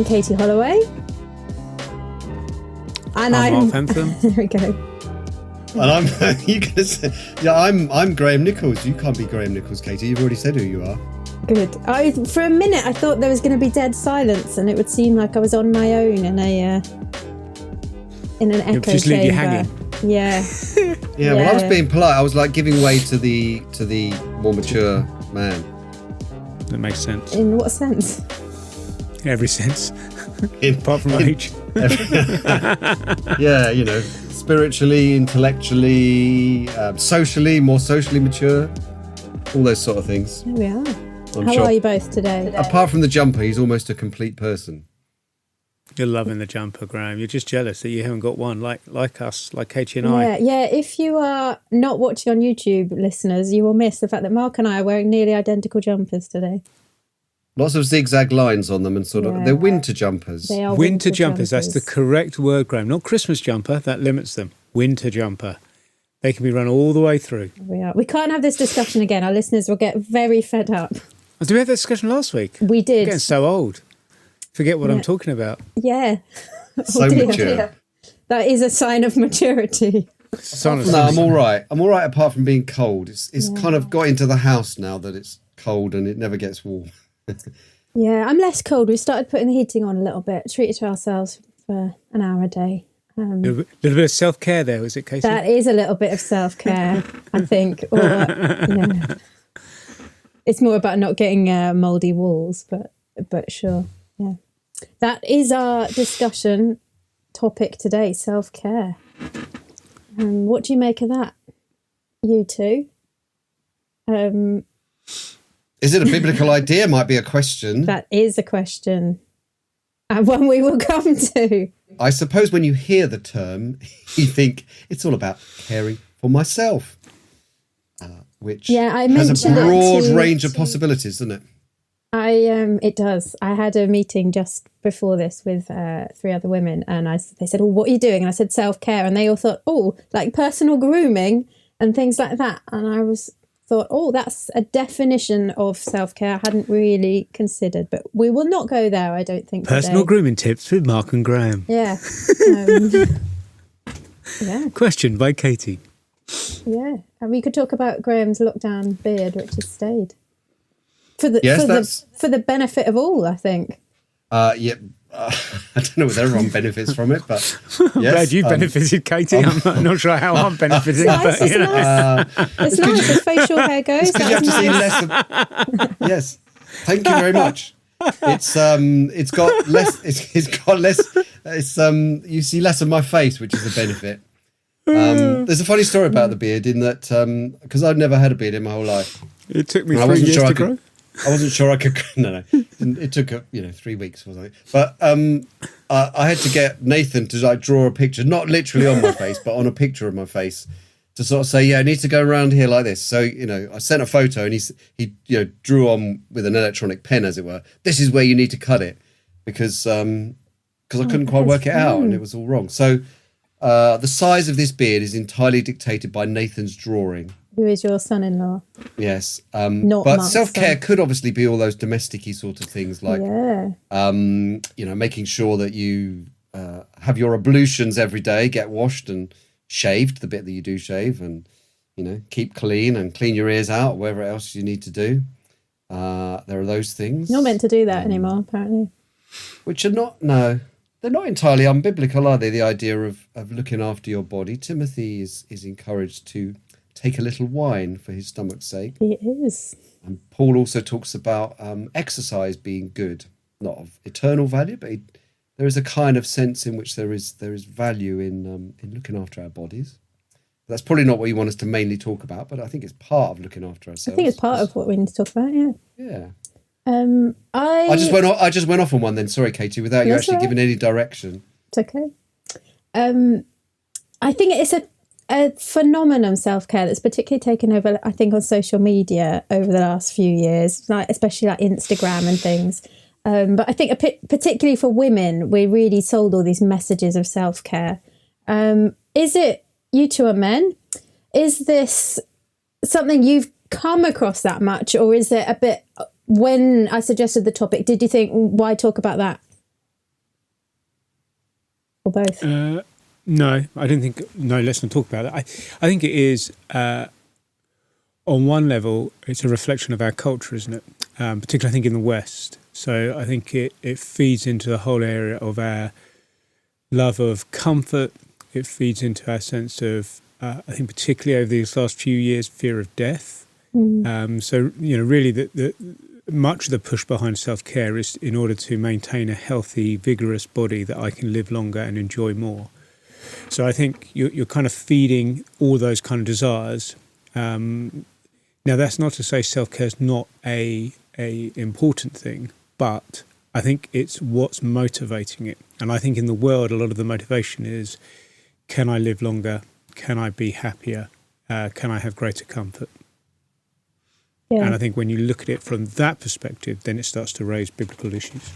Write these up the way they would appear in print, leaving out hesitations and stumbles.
I'm Katie Holloway. And I'm Mark Hampton. There we go. And I'm you gonna say, yeah, I'm Graham Nichols. You can't be Graham Nichols, Katie. You've already said who you are. Good. For a minute, I thought there was going to be dead silence, and it would seem like I was on my own in an echo just chamber. leave you hanging. Yeah. Yeah. Well, I was being polite. I was like giving way to the more mature man. That makes sense. In what sense? Every sense. Apart from age. Yeah, you know, spiritually, intellectually, socially, more socially mature. All those sort of things. There we are. I'm How sure. are you both today? Apart from the jumper, he's almost a complete person. You're loving the jumper, Graham. You're just jealous that you haven't got one like us, like Katie and I. Yeah. If you are not watching on YouTube, listeners, you will miss the fact that Mark and I are wearing nearly identical jumpers today. Lots of zigzag lines on them and sort of, they're winter jumpers. They are Winter jumpers, that's the correct word, Graham. Not Christmas jumper, that limits them. Winter jumper. They can be run all the way through. We can't have this discussion again. Our listeners will get very fed up. Did we have that discussion last week? We did. I'm getting so old. Forget what I'm talking about. Yeah. So mature. That is a sign of maturity. No, I'm all right. I'm all right apart from being cold. It's kind of got into the house now that it's cold and it never gets warm. Yeah, I'm less cold. We started putting the heating on a little bit, treated to ourselves for an hour a day. A little bit of self-care there, was it, Casey? That is a little bit of self-care, I think. Or, it's more about not getting mouldy walls, but sure, yeah. That is our discussion topic today, self-care. What do you make of that, you two? Is it a biblical idea? Might be a question. That is a question. And one we will come to. I suppose when you hear the term, you think it's all about caring for myself, which has a broad range of possibilities, doesn't it? It does. I had a meeting just before this with 3 other women, and they said, "Oh, what are you doing?" And I said, "Self-care," and they all thought, "Oh, like personal grooming and things like that." And I thought, "Oh, that's a definition of self-care I hadn't really considered." But we will not go there, I don't think. Personal today. grooming tips with Mark and Graham. Yeah. Yeah. Question by Katie. Yeah. And we could talk about Graham's lockdown beard, which has stayed. For the benefit of all, I think. I don't know whether everyone benefits from it, but yes. Glad you benefited, Katie. I'm not sure how I'm benefiting. It's nice. It's nice as facial hair goes. You have to see less of, yes. Thank you very much. It's got less. You see less of my face, which is a benefit. There's a funny story about the beard in that because I've never had a beard in my whole life. It took me 3 years to grow. I wasn't sure I could. No. It took 3 weeks or something. But I had to get Nathan to like draw a picture, not literally on my face, but on a picture of my face, to sort of say, "Yeah, I need to go around here like this." So I sent a photo, and he drew on with an electronic pen, as it were. This is where you need to cut it, because I couldn't quite work it out, and it was all wrong. So the size of this beard is entirely dictated by Nathan's drawing. Who is your son-in-law? Yes. Not but Mark's self-care son. could obviously be all those domestic-y sort of things like, making sure that you have your ablutions every day, get washed and shaved, the bit that you do shave, and, keep clean and clean your ears out, whatever else you need to do. There are those things. You're not meant to do that anymore, apparently. Which are they're not entirely unbiblical, are they? The idea of looking after your body. Timothy is encouraged to take a little wine for his stomach's sake. He is. And Paul also talks about exercise being good, not of eternal value, but there is a kind of sense in which there is value in looking after our bodies. That's probably not what you want us to mainly talk about, but I think it's part of looking after ourselves. I think it's part of what we need to talk about. Yeah. Yeah. I just went off on one then. Sorry, Katie, without you actually giving any direction. It's okay. I think it's a phenomenon, self-care, that's particularly taken over, I think, on social media over the last few years, especially like Instagram and things. But I think particularly for women, we're really sold all these messages of self-care. Is it, you two are men, is this something you've come across that much, or is it a bit, when I suggested the topic, did you think, why talk about that? or both? No, I don't think. No, let's not talk about that. I think it is. On one level, it's a reflection of our culture, isn't it? Particularly, I think in the West. So I think it feeds into the whole area of our love of comfort. It feeds into our sense of, I think, particularly over these last few years, fear of death. So really, the much of the push behind self-care is in order to maintain a healthy, vigorous body that I can live longer and enjoy more. So I think you're kind of feeding all those kind of desires. Now, that's not to say self-care is not a important thing, but I think it's what's motivating it. And I think in the world, a lot of the motivation is, can I live longer? Can I be happier? Can I have greater comfort? Yeah. And I think when you look at it from that perspective, then it starts to raise biblical issues.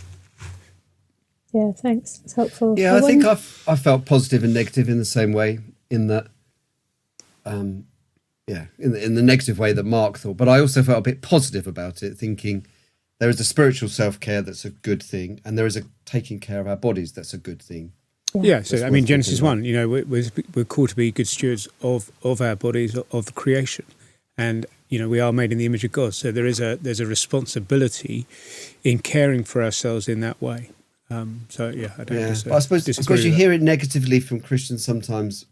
Yeah, thanks. It's helpful. Yeah, I think I felt positive and negative in the same way, in that, in the negative way that Mark thought. But I also felt a bit positive about it, thinking there is a spiritual self-care that's a good thing, and there is a taking care of our bodies that's a good thing. Yeah, so I mean, Genesis 1, we're called to be good stewards of our bodies, of the creation. And, we are made in the image of God. So there's a responsibility in caring for ourselves in that way. I suppose you hear it negatively from Christians sometimes.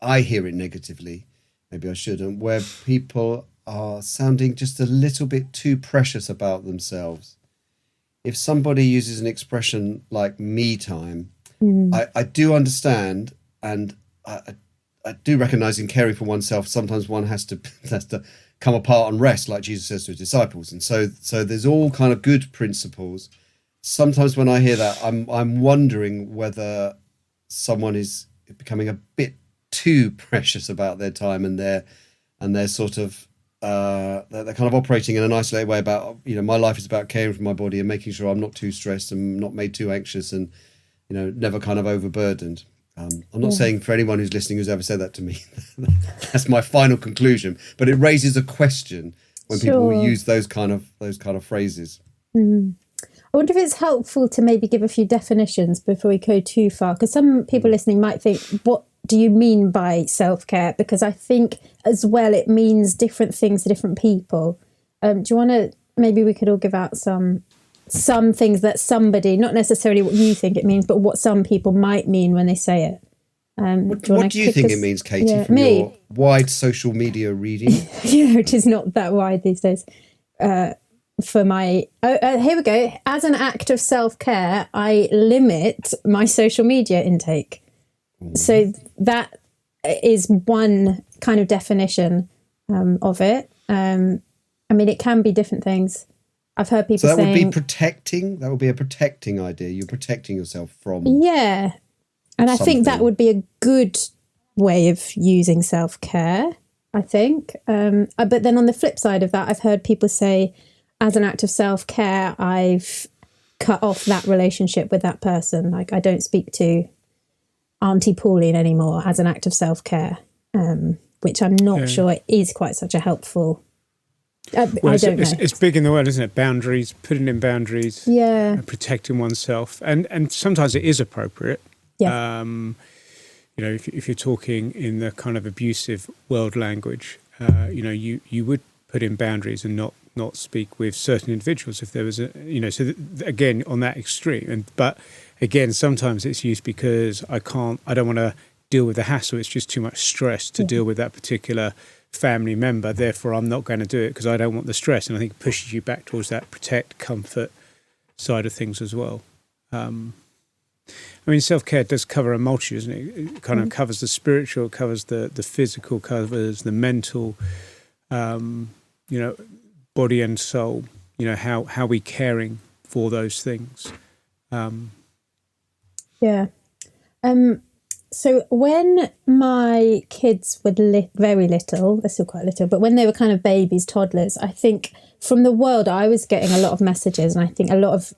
I hear it negatively, maybe I shouldn't, where people are sounding just a little bit too precious about themselves. If somebody uses an expression like me time, I do understand, and I do recognise in caring for oneself, sometimes one has to come apart and rest, like Jesus says to his disciples. And so there's all kind of good principles. Sometimes when I hear that, I'm wondering whether someone is becoming a bit too precious about their time, and they're sort of they're kind of operating in an isolated way about, my life is about caring for my body and making sure I'm not too stressed and not made too anxious and, never kind of overburdened. I'm not saying for anyone who's listening who's ever said that to me, that's my final conclusion, but it raises a question when people use those kind of phrases. I wonder if it's helpful to maybe give a few definitions before we go too far, because some people listening might think, what do you mean by self-care? Because I think as well it means different things to different people. Do you want to, maybe we could all give out some things that somebody, not necessarily what you think it means, but what some people might mean when they say it. What do you think it means, Katie, from your wide social media reading? Yeah, which is not that wide these days. For my, here we go. As an act of self-care, I limit my social media intake. So that is one kind of definition of it. I mean, it can be different things. I've heard people saying... So that would be protecting? That would be a protecting idea. You're protecting yourself from... Yeah. And I think that would be a good way of using self-care, I think. But then on the flip side of that, I've heard people say, as an act of self-care, I've cut off that relationship with that person. Like, I don't speak to Auntie Pauline anymore as an act of self-care, which I'm not sure is quite such a helpful... I don't know. It's big in the world, isn't it? Boundaries, putting in boundaries, protecting oneself. And sometimes it is appropriate. Yeah. If you're talking in the kind of abusive world language, you would put in boundaries and not speak with certain individuals if there was again, on that extreme. But again, sometimes it's used because I don't want to deal with the hassle. It's just too much stress to deal with that particular family member. Therefore, I'm not going to do it because I don't want the stress. And I think it pushes you back towards that protect, comfort side of things as well. I mean, self-care does cover a multitude, doesn't it? It kind of covers the spiritual, covers the physical, covers the mental, body and soul. How we caring for those things. So when my kids were very little, they're still quite little, but when they were kind of babies, toddlers, I think from the world I was getting a lot of messages, and I think a lot of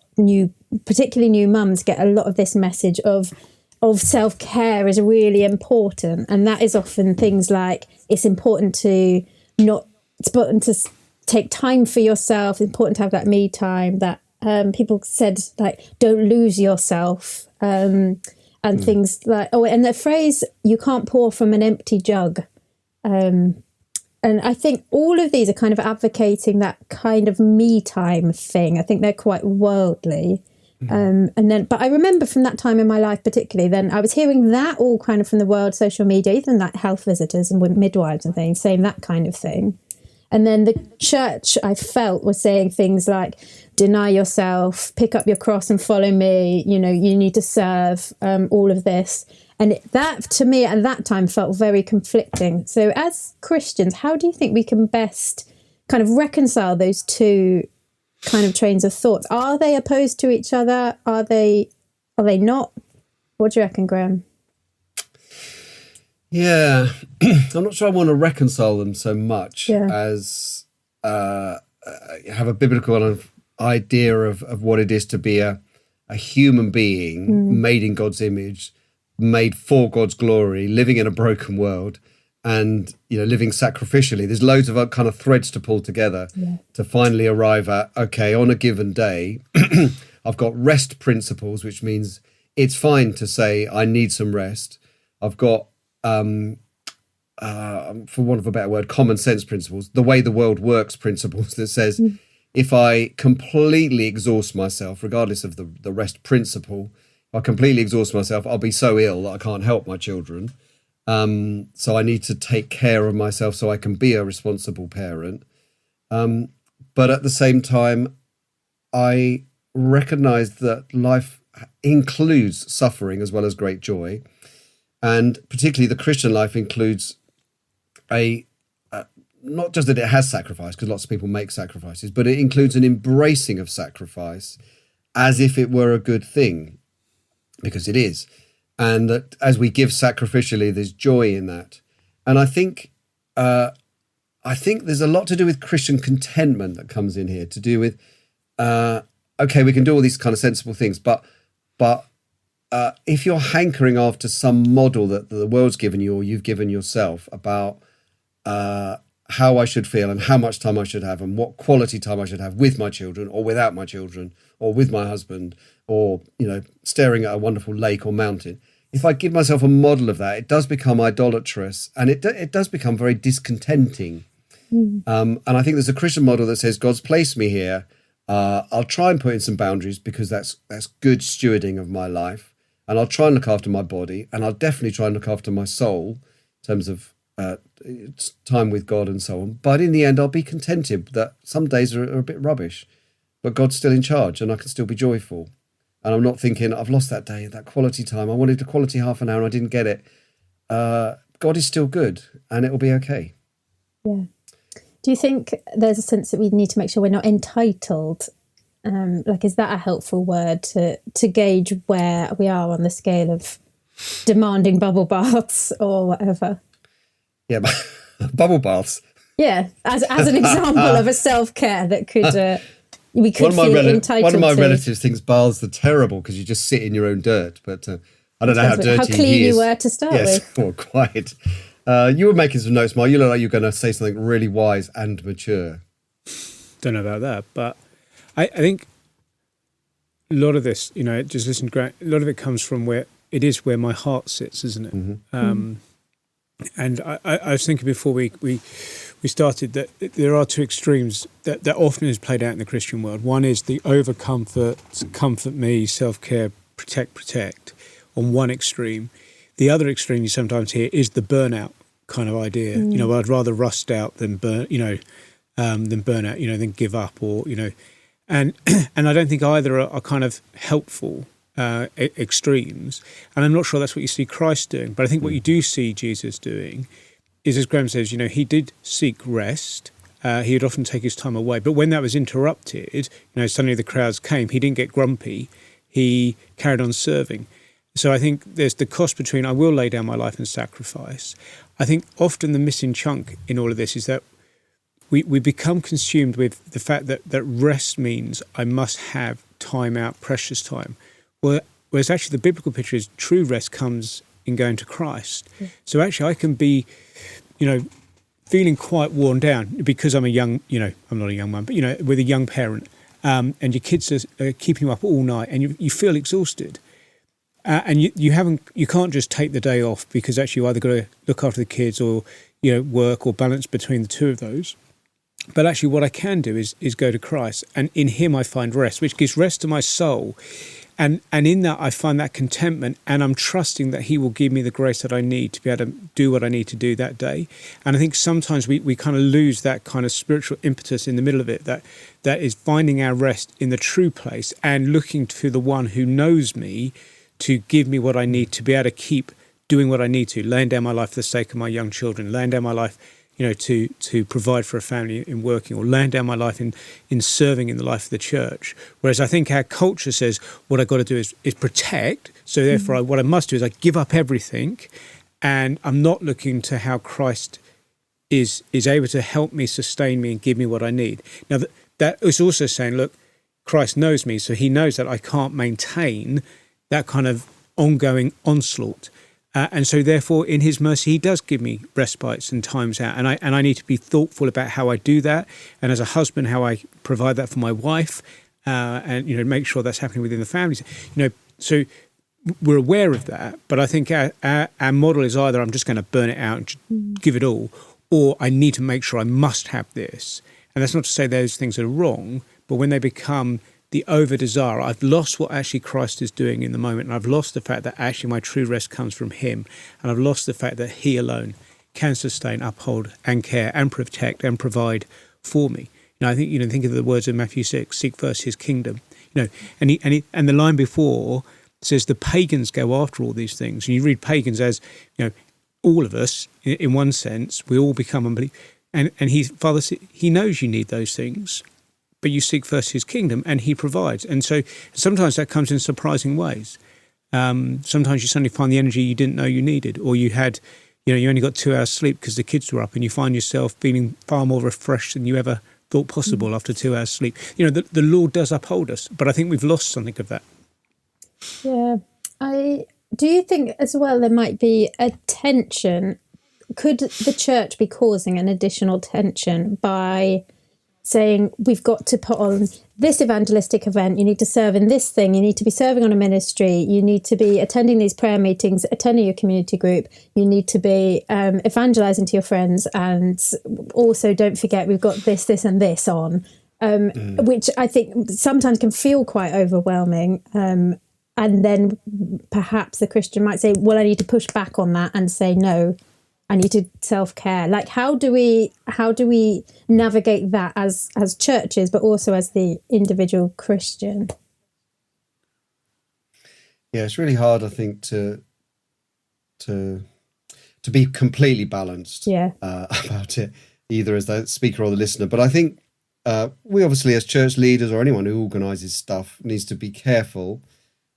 particularly new mums get a lot of this message of self-care is really important, and that is often things like it's important to take time for yourself, it's important to have that me time, that people said, like, don't lose yourself. and things like, and the phrase, you can't pour from an empty jug. And I think all of these are kind of advocating that kind of me time thing. I think they're quite worldly. But I remember from that time in my life particularly, then I was hearing that all kind of from the world, social media, even like health visitors and midwives and things, saying that kind of thing. And then the church, I felt, was saying things like, deny yourself, pick up your cross and follow me, you need to serve, all of this. And that, to me, at that time, felt very conflicting. So as Christians, how do you think we can best kind of reconcile those two kind of trains of thoughts? Are they opposed to each other? Are they not? What do you reckon, Graham? Yeah, I'm not sure I want to reconcile them so much as have a biblical idea of what it is to be a human being made in God's image, made for God's glory, living in a broken world, and living sacrificially. There's loads of kind of threads to pull together to finally arrive at, okay, on a given day, I've got rest principles, which means it's fine to say I need some rest. I've got for want of a better word, common sense principles, the way the world works principles that says if I completely exhaust myself, regardless of the rest principle, if I completely exhaust myself, I'll be so ill that I can't help my children. So I need to take care of myself so I can be a responsible parent. But at the same time, I recognize that life includes suffering as well as great joy. And particularly the Christian life includes not just that it has sacrifice, because lots of people make sacrifices, but it includes an embracing of sacrifice as if it were a good thing, because it is. And that as we give sacrificially, there's joy in that. And I think there's a lot to do with Christian contentment that comes in here, to do with, okay, we can do all these kind of sensible things, but if you're hankering after some model that the world's given you or you've given yourself about how I should feel and how much time I should have and what quality time I should have with my children or without my children or with my husband or, staring at a wonderful lake or mountain, if I give myself a model of that, it does become idolatrous and it does become very discontenting. And I think there's a Christian model that says, God's placed me here. I'll try and put in some boundaries because that's good stewarding of my life. And I'll try and look after my body, and I'll definitely try and look after my soul in terms of time with God and so on. But in the end, I'll be contented that some days are a bit rubbish, but God's still in charge and I can still be joyful. And I'm not thinking, I've lost that day, that quality time. I wanted a quality half an hour and I didn't get it. God is still good and it will be okay. Yeah. Do you think there's a sense that we need to make sure we're not entitled? Is that a helpful word to gauge where we are on the scale of demanding bubble baths or whatever? Yeah, bubble baths. Yeah, as an example of a self-care that could we could feel entitled to. One of my relatives thinks baths are terrible because you just sit in your own dirt. But I don't know how dirty how clean you were to start with. Yes, quite. You were making some notes, Mark. You look like you're going to say something really wise and mature. Don't know about that, but I think a lot of this, just listen, a lot of it comes from where my heart sits, isn't it? Mm-hmm. And I was thinking before we started that there are two extremes that often is played out in the Christian world. One is the over comfort me, self-care, protect on one extreme. The other extreme you sometimes hear is the burnout kind of idea. I'd rather rust out than burn out, than give up or, and I don't think either are kind of helpful extremes. And I'm not sure that's what you see Christ doing. But I think what you do see Jesus doing is, as Graham says, he did seek rest. He would often take his time away. But when that was interrupted, suddenly the crowds came. He didn't get grumpy. He carried on serving. So I think there's the cost between I will lay down my life and sacrifice. I think often the missing chunk in all of this is that we become consumed with the fact that rest means I must have time out, precious time. Whereas actually the biblical picture is true rest comes in going to Christ. Yeah. So actually I can be, feeling quite worn down because I'm a young, I'm not a young man, but, with a young parent and your kids are keeping you up all night and you feel exhausted. and you can't just take the day off, because actually you either got to look after the kids or work or balance between the two of those. But actually what I can do is go to Christ, and in him I find rest, which gives rest to my soul. And in that I find that contentment, and I'm trusting that he will give me the grace that I need to be able to do what I need to do that day. And I think sometimes we kind of lose that kind of spiritual impetus in the middle of it, that is finding our rest in the true place and looking to the one who knows me to give me what I need to be able to keep doing what I need to, laying down my life for the sake of my young children, laying down my life to provide for a family in working, or laying down my life in serving in the life of the church. Whereas I think our culture says what I've got to do is protect. So therefore, what I must do is I give up everything, and I'm not looking to how Christ is able to help me, sustain me, and give me what I need. Now, that is also saying, look, Christ knows me, so he knows that I can't maintain that kind of ongoing onslaught. And so therefore, in his mercy, he does give me respites and times out. And I need to be thoughtful about how I do that. And as a husband, how I provide that for my wife, and, make sure that's happening within the family. So we're aware of that. But I think our model is either I'm just going to burn it out and give it all, or I need to make sure I must have this. And that's not to say those things are wrong, but when they become the over desire, I've lost what actually Christ is doing in the moment, and I've lost the fact that actually my true rest comes from him, and I've lost the fact that he alone can sustain, uphold, and care, and protect, and provide for me. I think think of the words of Matthew 6: "Seek first his kingdom." And the line before says the pagans go after all these things, and you read pagans as all of us in one sense. We all become unbelievers, and Father said he knows you need those things, but you seek first his kingdom and he provides. And so sometimes that comes in surprising ways. Sometimes you suddenly find the energy you didn't know you needed, or you had, you only got 2 hours sleep because the kids were up, and you find yourself feeling far more refreshed than you ever thought possible after 2 hours sleep. The Lord does uphold us, but I think we've lost something of that. Yeah. Do you think as well there might be a tension? Could the church be causing an additional tension by saying we've got to put on this evangelistic event, you need to serve in this thing, you need to be serving on a ministry, you need to be attending these prayer meetings, attending your community group, you need to be evangelizing to your friends, and also don't forget we've got this and this on, which I think sometimes can feel quite overwhelming. And then perhaps the Christian might say, well, I need to push back on that and say, no, I need to self-care. Like, how do we navigate that as churches, but also as the individual Christian? Yeah, it's really hard, I think, to be completely balanced about it, either as the speaker or the listener. But I think we obviously, as church leaders or anyone who organises stuff, needs to be careful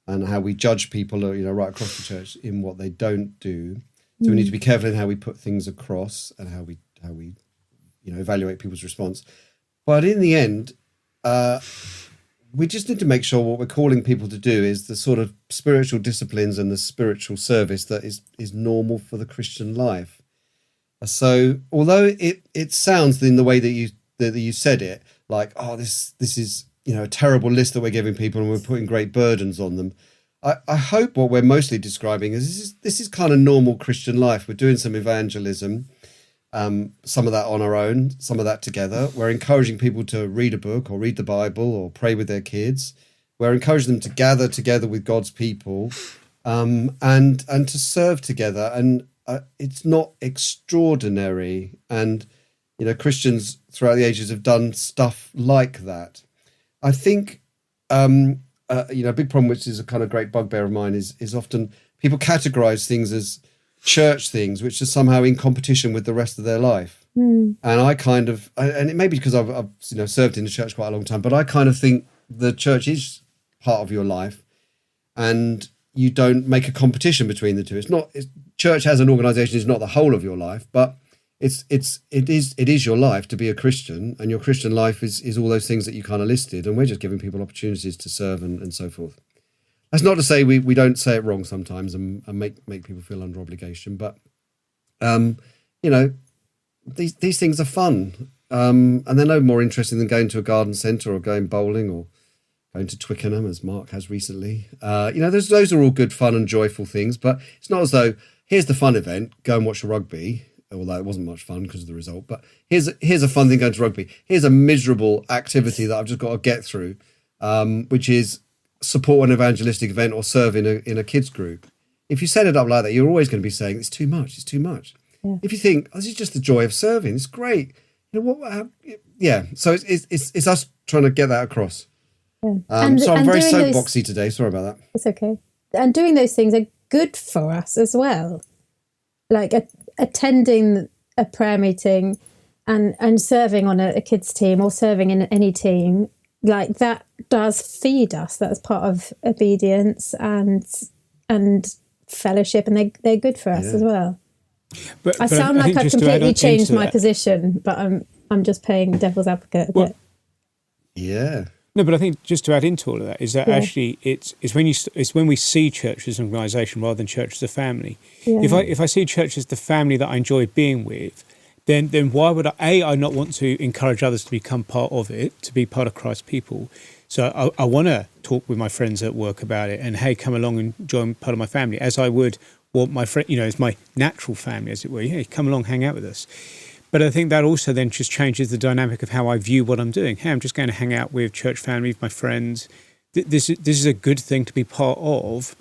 and how we judge people, right across the church in what they don't do. So we need to be careful in how we put things across and how we evaluate people's response. But in the end, we just need to make sure what we're calling people to do is the sort of spiritual disciplines and the spiritual service that is normal for the Christian life. So although it sounds in the way that you said it, like, oh, this is a terrible list that we're giving people and we're putting great burdens on them. I hope what we're mostly describing is this is kind of normal Christian life. We're doing some evangelism, some of that on our own, some of that together. We're encouraging people to read a book or read the Bible or pray with their kids. We're encouraging them to gather together with God's people, and to serve together. And it's not extraordinary. And Christians throughout the ages have done stuff like that. I think. A big problem, which is a kind of great bugbear of mine, is often people categorize things as church things, which are somehow in competition with the rest of their life. And I kind of, and it may be because I've served in the church quite a long time, but I kind of think the church is part of your life, and you don't make a competition between the two. Church as an organization is not the whole of your life, but it is your life to be a Christian, and your Christian life is all those things that you kind of listed, and we're just giving people opportunities to serve and so forth. That's not to say we don't say it wrong sometimes and make people feel under obligation, but these things are fun, and they're no more interesting than going to a garden centre or going bowling or going to Twickenham, as Mark has recently. Those are all good, fun and joyful things, but it's not as though, here's the fun event, go and watch the rugby, although it wasn't much fun because of the result, but here's a fun thing going to rugby. Here's a miserable activity that I've just got to get through, which is support an evangelistic event or serve in a kids group. If you set it up like that, you're always going to be saying, it's too much. Yeah. If you think, this is just the joy of serving, it's great. So it's us trying to get that across. Yeah. So I'm very soapboxy today. Sorry about that. It's okay. And doing those things are good for us as well. Like attending a prayer meeting and serving on a kids team or serving in any team, like that does feed us. That's part of obedience and fellowship, and they're good for us as well. But I sound like I've completely changed my position, but I'm just playing devil's advocate a bit. Yeah. No, but I think just to add into all of that is that actually it's when we see church as an organisation rather than church as a family. Yeah. If I see church as the family that I enjoy being with, then why would I not want to encourage others to become part of it, to be part of Christ's people? So I want to talk with my friends at work about it, and hey, come along and join part of my family, as I would want my friend, as my natural family, as it were. Yeah, come along, hang out with us. But I think that also then just changes the dynamic of how I view what I'm doing. Hey, I'm just going to hang out with church family, with my friends. This is a good thing to be part of,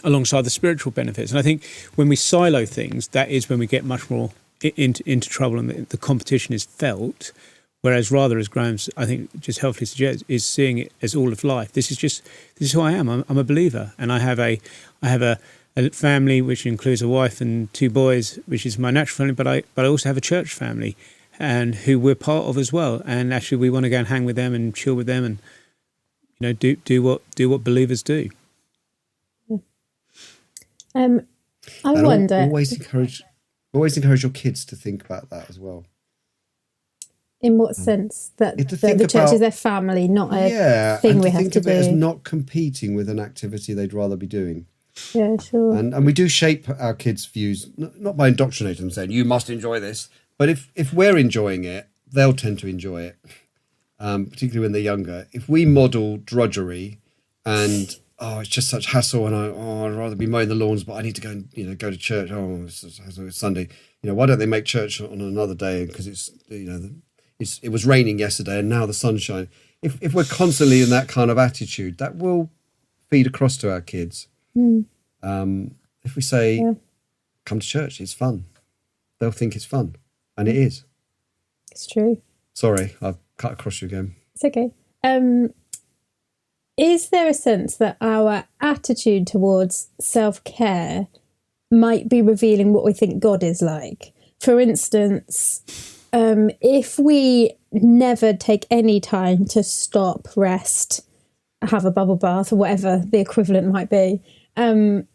alongside the spiritual benefits. And I think when we silo things, that is when we get much more into trouble, and the competition is felt. Whereas rather, as Graham's, I think, just helpfully suggests, is seeing it as all of life. This is who I am. I'm a believer, and I have a family which includes a wife and 2 boys, which is my natural family. But I also have a church family, and who we're part of as well. And actually, we want to go and hang with them and chill with them, and do what believers do. I wonder. Always encourage your kids to think about that as well. In what sense? That the church is their family, not a thing we have to do. Think of it as not competing with an activity they'd rather be doing. Yeah, sure. And we do shape our kids' views, not by indoctrinating them, saying, you must enjoy this. But if we're enjoying it, they'll tend to enjoy it, particularly when they're younger. If we model drudgery and, it's just such hassle, and I'd rather be mowing the lawns, but I need to go and, go to church. It's Sunday. Why don't they make church on another day? Because it was raining yesterday and now the sun's shining. If we're constantly in that kind of attitude, that will feed across to our kids. If we say, come to church, it's fun, they'll think it's fun, and it is. It's true. Sorry, I've cut across you again. It's okay. Is there a sense that our attitude towards self-care might be revealing what we think God is like? For instance, if we never take any time to stop, rest, have a bubble bath, or whatever the equivalent might be, it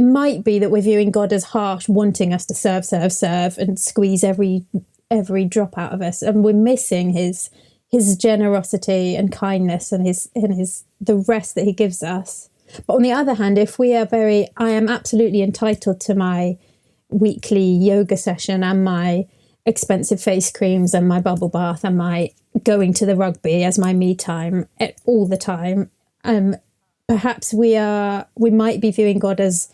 might be that we're viewing God as harsh, wanting us to serve, and squeeze every drop out of us, and we're missing his generosity and kindness and the rest that he gives us. But on the other hand, if we are I am absolutely entitled to my weekly yoga session and my expensive face creams and my bubble bath and my going to the rugby as my me time all the time, perhaps we might be viewing God as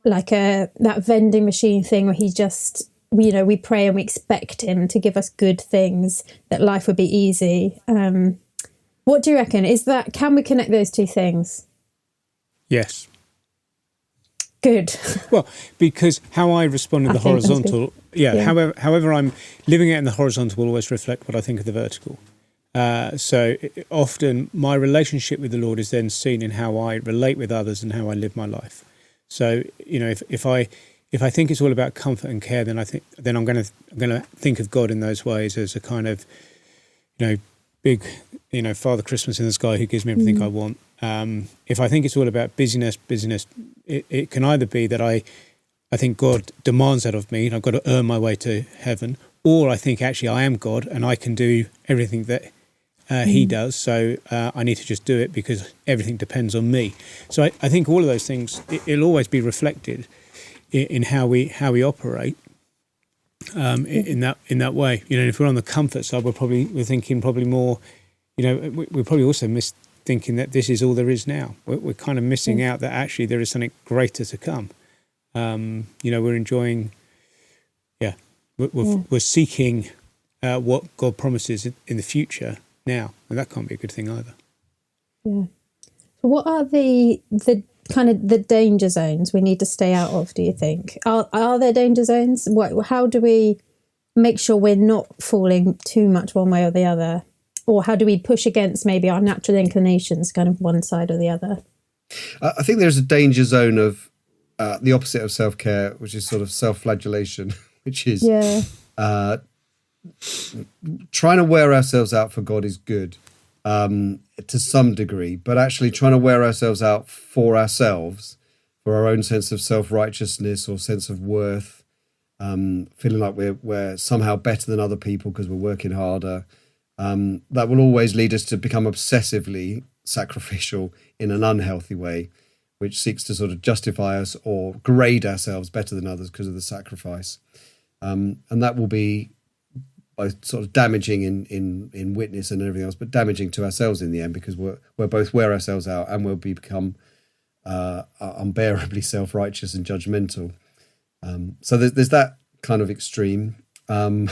like that vending machine thing where he just, we pray and we expect him to give us good things, that life would be easy. What do you reckon? Can we connect those two things? Yes. Good. Well, because how I respond in the horizontal, however I'm living it in the horizontal will always reflect what I think of the vertical. So often my relationship with the Lord is then seen in how I relate with others and how I live my life. So, if I think it's all about comfort and care, then I'm going to think of God in those ways as a kind of, big, Father Christmas in the sky who gives me everything I want. If I think it's all about busyness, it can either be that I think God demands that of me and I've got to earn my way to heaven, or I think actually I am God and I can do everything that he does, so I need to just do it because everything depends on me. So I think all of those things, it'll always be reflected in how we operate in that way. If we're on the comfort side, we're thinking probably more, we're probably also thinking that this is all there is now. We're kind of missing out that actually there is something greater to come. We're enjoying, we're seeking what God promises in the future now, and that can't be a good thing either. Yeah. So what are the kind of the danger zones we need to stay out of, do you think? Are there danger zones? How do we make sure we're not falling too much one way or the other? Or how do we push against maybe our natural inclinations, kind of one side or the other? I think there's a danger zone of the opposite of self-care, which is sort of self-flagellation, which is trying to wear ourselves out for God is good to some degree, but actually trying to wear ourselves out for ourselves, for our own sense of self-righteousness or sense of worth, feeling like we're somehow better than other people because we're working harder, that will always lead us to become obsessively sacrificial in an unhealthy way, which seeks to sort of justify us or grade ourselves better than others because of the sacrifice. And that will be both sort of damaging in witness and everything else, but damaging to ourselves in the end, because we're both wear ourselves out and we'll become unbearably self-righteous and judgmental. So there's that kind of extreme. I'm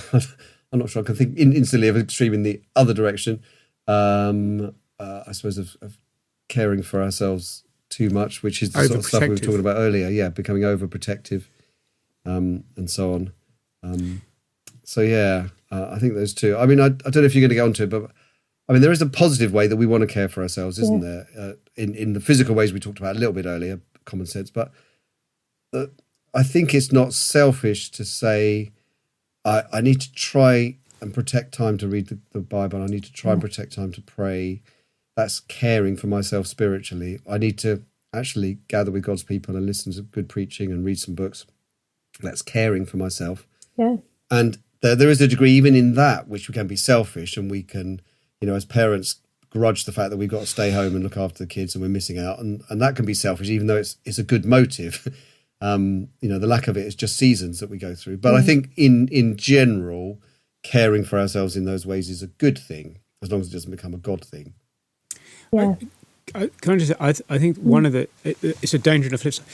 not sure I can think instantly of an extreme in the other direction. I suppose of caring for ourselves too much, which is the sort of stuff we were talking about earlier. Yeah, becoming overprotective, and so on. I think those two. I mean, I don't know if you're going to get onto it, but I mean, there is a positive way that we want to care for ourselves, isn't there? In the physical ways we talked about a little bit earlier, common sense. But I think it's not selfish to say, I need to try and protect time to read the Bible. I need to try and protect time to pray. That's caring for myself spiritually. I need to actually gather with God's people and listen to good preaching and read some books. That's caring for myself. Yeah. And there is a degree even in that which we can be selfish, and we can, as parents, grudge the fact that we've got to stay home and look after the kids and we're missing out. And that can be selfish, even though it's a good motive. The lack of it is just seasons that we go through. But I think in general, caring for ourselves in those ways is a good thing, as long as it doesn't become a God thing. Yeah. Can I just say, I think one of it's a danger in the flip side,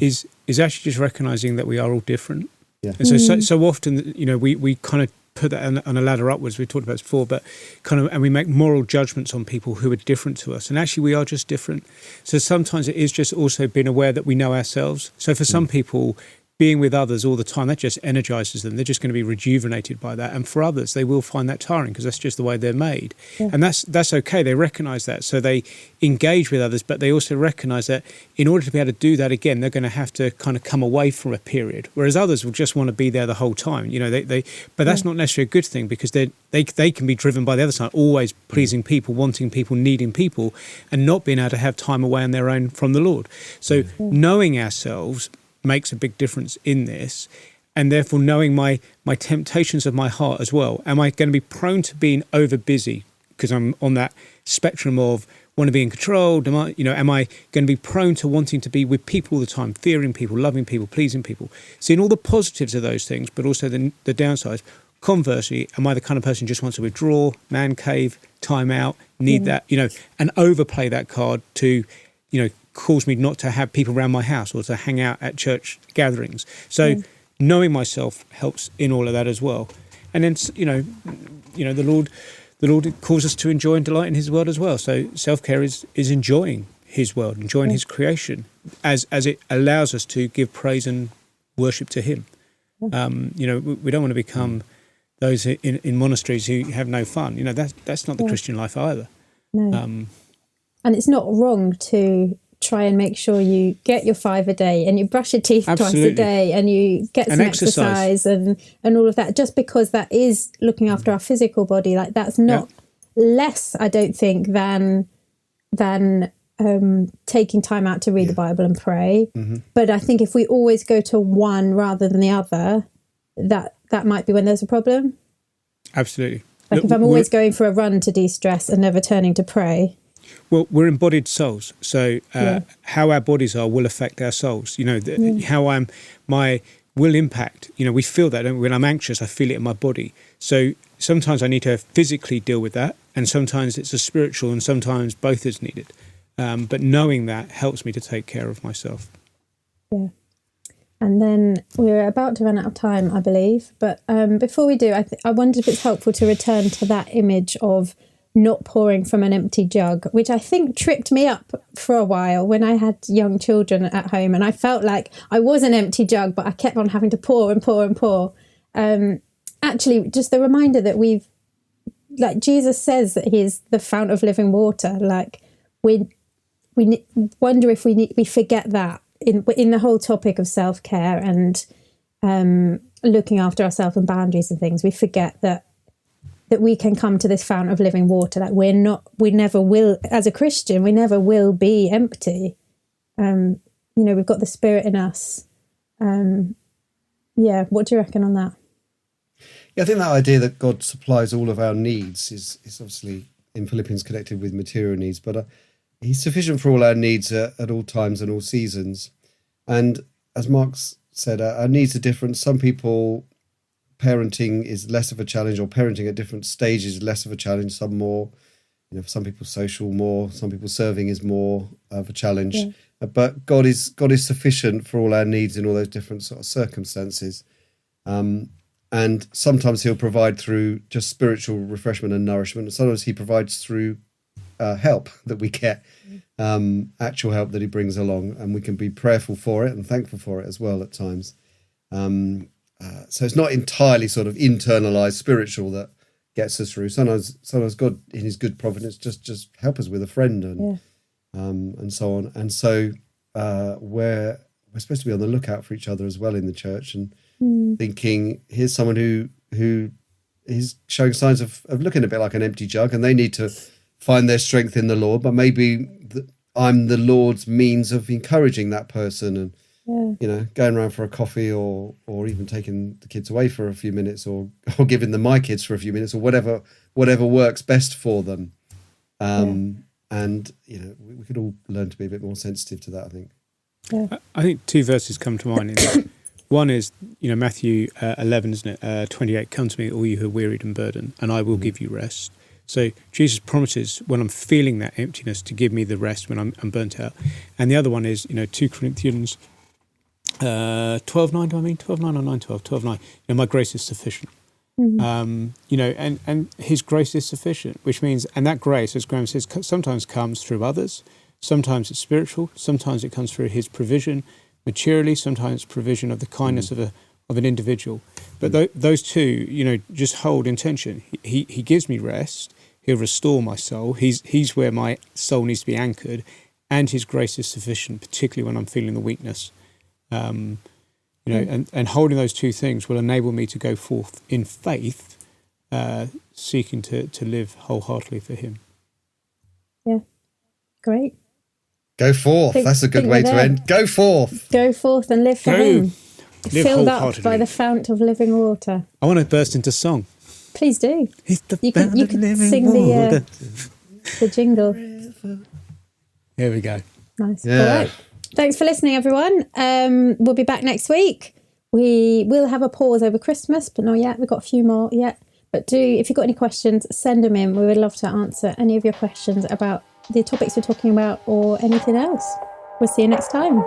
is actually just recognising that we are all different. Yeah. And so often, we kind of put that on a ladder upwards. We talked about this before, but and we make moral judgments on people who are different to us. And actually, we are just different. So sometimes it is just also being aware that we know ourselves. So for some people, being with others all the time, that just energizes them. They're just going to be rejuvenated by that. And for others, they will find that tiring because that's just the way they're made. Yeah. And that's okay. They recognize that. So they engage with others, but they also recognize that in order to be able to do that again, they're going to have to kind of come away from a period. Whereas others will just want to be there the whole time. But that's not necessarily a good thing, because they can be driven by the other side, always pleasing people, wanting people, needing people, and not being able to have time away on their own from the Lord. So knowing ourselves makes a big difference in this, and therefore knowing my temptations of my heart as well. Am I going to be prone to being over busy because I'm on that spectrum of want to be in control? Am I going to be prone to wanting to be with people all the time, fearing people, loving people, pleasing people, seeing all the positives of those things, but also the downsides? Conversely, am I the kind of person who just wants to withdraw, man cave, time out, need that, and overplay that card to, cause me not to have people around my house or to hang out at church gatherings. So knowing myself helps in all of that as well. And then, the Lord calls us to enjoy and delight in his world as well. So self-care is enjoying his world, enjoying his creation, as it allows us to give praise and worship to him. We don't want to become those in monasteries who have no fun. That's not the Christian life either. No. And it's not wrong to try and make sure you get your 5 a day and you brush your teeth twice a day and you get some exercise and all of that, just because that is looking after our physical body. Like, that's not less, I don't think, than taking time out to read the Bible and pray. But I think if we always go to one rather than the other, that might be when there's a problem. Absolutely. Like, if I'm always going for a run to de-stress and never turning to pray. Well, we're embodied souls, so how our bodies are will affect our souls. How my will impact. We feel that, don't we? When I'm anxious, I feel it in my body. So sometimes I need to physically deal with that, and sometimes it's a spiritual, and sometimes both is needed. But knowing that helps me to take care of myself. Yeah. And then we're about to run out of time, I believe. But before we do, I wondered if it's helpful to return to that image of not pouring from an empty jug, which I think tripped me up for a while when I had young children at home. And I felt like I was an empty jug, but I kept on having to pour and pour and pour. Actually, just the reminder that like Jesus says that he is the fount of living water. Like we wonder if we forget that in the whole topic of self-care and looking after ourselves and boundaries and things. We forget that we can come to this fount of living water. Like we never will, as a Christian, we never will be empty. We've got the Spirit in us. What do you reckon on that? Yeah, I think that idea that God supplies all of our needs is obviously in Philippians connected with material needs, but he's sufficient for all our needs at all times and all seasons. And as Mark's said, our needs are different. Some people, parenting is less of a challenge, or parenting at different stages is less of a challenge. Some more, for some people social more, some people serving is more of a challenge. Yeah. But God is sufficient for all our needs in all those different sort of circumstances. And sometimes he'll provide through just spiritual refreshment and nourishment. And sometimes he provides through help that we get, actual help that he brings along. And we can be prayerful for it and thankful for it as well at times. So it's not entirely sort of internalized spiritual that gets us through. Sometimes God, in his good providence, just help us with a friend and so on. And so we're supposed to be on the lookout for each other as well in the church, and thinking, here's someone who is showing signs of looking a bit like an empty jug, and they need to find their strength in the Lord. But maybe I'm the Lord's means of encouraging that person, and going around for a coffee, or even taking the kids away for a few minutes, or giving them my kids for a few minutes, or whatever works best for them. And we could all learn to be a bit more sensitive to that, I think. Yeah. I think two verses come to mind. One is, Matthew 11, isn't it? 28, come to me, all you who are wearied and burdened, and I will give you rest. So Jesus promises, when I'm feeling that emptiness, to give me the rest when I'm burnt out. And the other one is, 2 Corinthians 12:9, 12:9 or 9:12, 12:9. My grace is sufficient. And his grace is sufficient, which means, and that grace, as Graham says, sometimes comes through others, sometimes it's spiritual, sometimes it comes through his provision materially, sometimes provision of the kindness of an individual. But those two, just hold in tension. He gives me rest. He'll restore my soul. He's where my soul needs to be anchored, and his grace is sufficient, particularly when I'm feeling the weakness. And holding those two things will enable me to go forth in faith, seeking to live wholeheartedly for him. Yeah, great. Go forth. That's a good way to end. Go forth. Go forth and live for him. Live filled up by the fount of living water. I want to burst into song. Please do. It's the you could sing the jingle. Here we go. Nice. Yeah. All right. Thanks for listening, everyone. We'll be back next week. We will have a pause over Christmas, but not yet. We've got a few more yet. But if you've got any questions, send them in. We would love to answer any of your questions about the topics we're talking about or anything else. We'll see you next time.